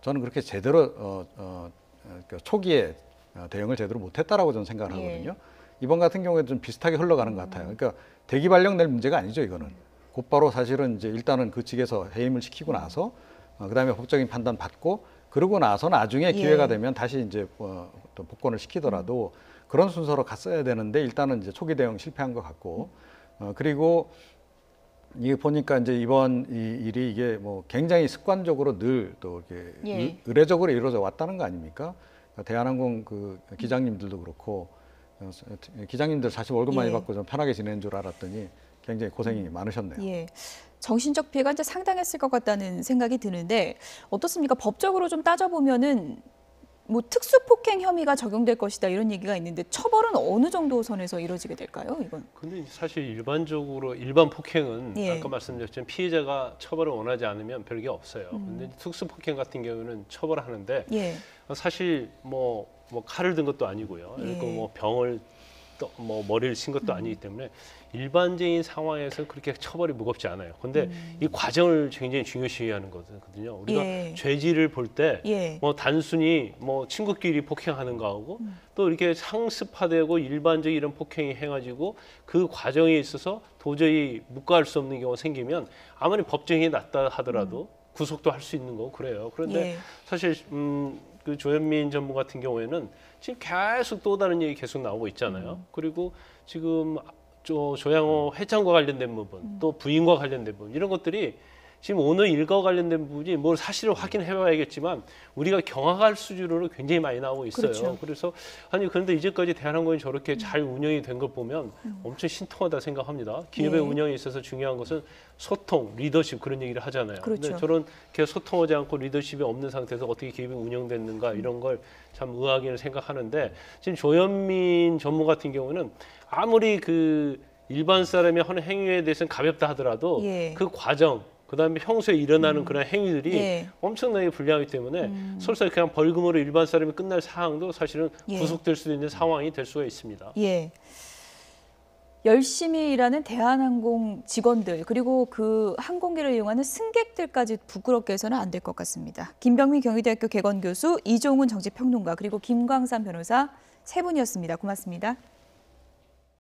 저는 그렇게 제대로 그러니까 초기에 대응을 제대로 못했다라고 저는 생각을 하거든요. 이번 같은 경우에도 좀 비슷하게 흘러가는 것 같아요. 그러니까 대기 발령 낼 문제가 아니죠, 이거는. 곧바로 사실은 이제 일단은 그 측에서 해임을 시키고 나서 그다음에 법적인 판단 받고 그러고 나서 나중에 기회가 되면 다시 이제 또 복권을 시키더라도 그런 순서로 갔어야 되는데 일단은 이제 초기 대응 실패한 것 같고 그리고 이게 보니까 이제 이번 이 일이 이게 뭐 굉장히 습관적으로 늘 또 이렇게 예. 의례적으로 이루어져 왔다는 거 아닙니까? 그러니까 대한항공 그 기장님들도 그렇고 기장님들 사실 월급 많이 예. 받고 좀 편하게 지내는 줄 알았더니 굉장히 고생이 많으셨네요. 예. 정신적 피해가 이제 상당했을 것 같다는 생각이 드는데 어떻습니까? 법적으로 좀 따져보면은 뭐 특수폭행 혐의가 적용될 것이다 이런 얘기가 있는데 처벌은 어느 정도 선에서 이루어지게 될까요? 이건? 근데 사실 일반적으로 일반 폭행은 예. 아까 말씀드렸지만 피해자가 처벌을 원하지 않으면 별게 없어요. 근데 특수 폭행 같은 경우는 처벌하는데 예. 사실 뭐 칼을 든 것도 아니고요. 예. 그리고 뭐 병을 뭐 머리를 친 것도 아니기 때문에 일반적인 상황에서 그렇게 처벌이 무겁지 않아요. 근데 이 과정을 굉장히 중요시하는 거거든요. 우리가 예. 죄질을 볼 때 예. 뭐 단순히 뭐 친구끼리 폭행하는 거하고 또 이렇게 상습화되고 일반적인 이런 폭행이 해가지고 그 과정에 있어서 도저히 묵과할 수 없는 경우가 생기면 아무리 법정이 낮다 하더라도 구속도 할 수 있는 거고 그래요. 그런데 예. 사실 그 조현민 전무 같은 경우에는 지금 계속 또 다른 얘기 계속 나오고 있잖아요. 그리고 지금 조양호 회장과 관련된 부분, 또 부인과 관련된 부분 이런 것들이 지금 오늘 일과 관련된 부분이 뭘 사실을 확인해봐야겠지만 우리가 경악할 수준으로 굉장히 많이 나오고 있어요. 그렇죠. 그래서 아니 그런데 이제까지 대한항공이 저렇게 잘 운영이 된 걸 보면 엄청 신통하다 생각합니다. 기업의 네. 운영에 있어서 중요한 것은 소통, 리더십 그런 얘기를 하잖아요. 그렇죠. 근데 저렇게 소통하지 않고 리더십이 없는 상태에서 어떻게 기업이 운영됐는가 이런 걸 참 의아하게는 생각하는데 지금 조현민 전무 같은 경우는 아무리 그 일반 사람이 하는 행위에 대해서는 가볍다 하더라도 예. 그 과정 그다음에 평소에 일어나는 그런 행위들이 예. 엄청나게 불리하기 때문에 설사 그냥 벌금으로 일반 사람이 끝날 사항도 사실은 예. 구속될 수도 있는 상황이 될 수가 있습니다. 예. 열심히 일하는 대한항공 직원들 그리고 그 항공기를 이용하는 승객들까지 부끄럽게 해서는 안 될 것 같습니다. 김병민 경희대학교 개건교수, 이종훈 정치평론가 그리고 김광삼 변호사 세 분이었습니다. 고맙습니다.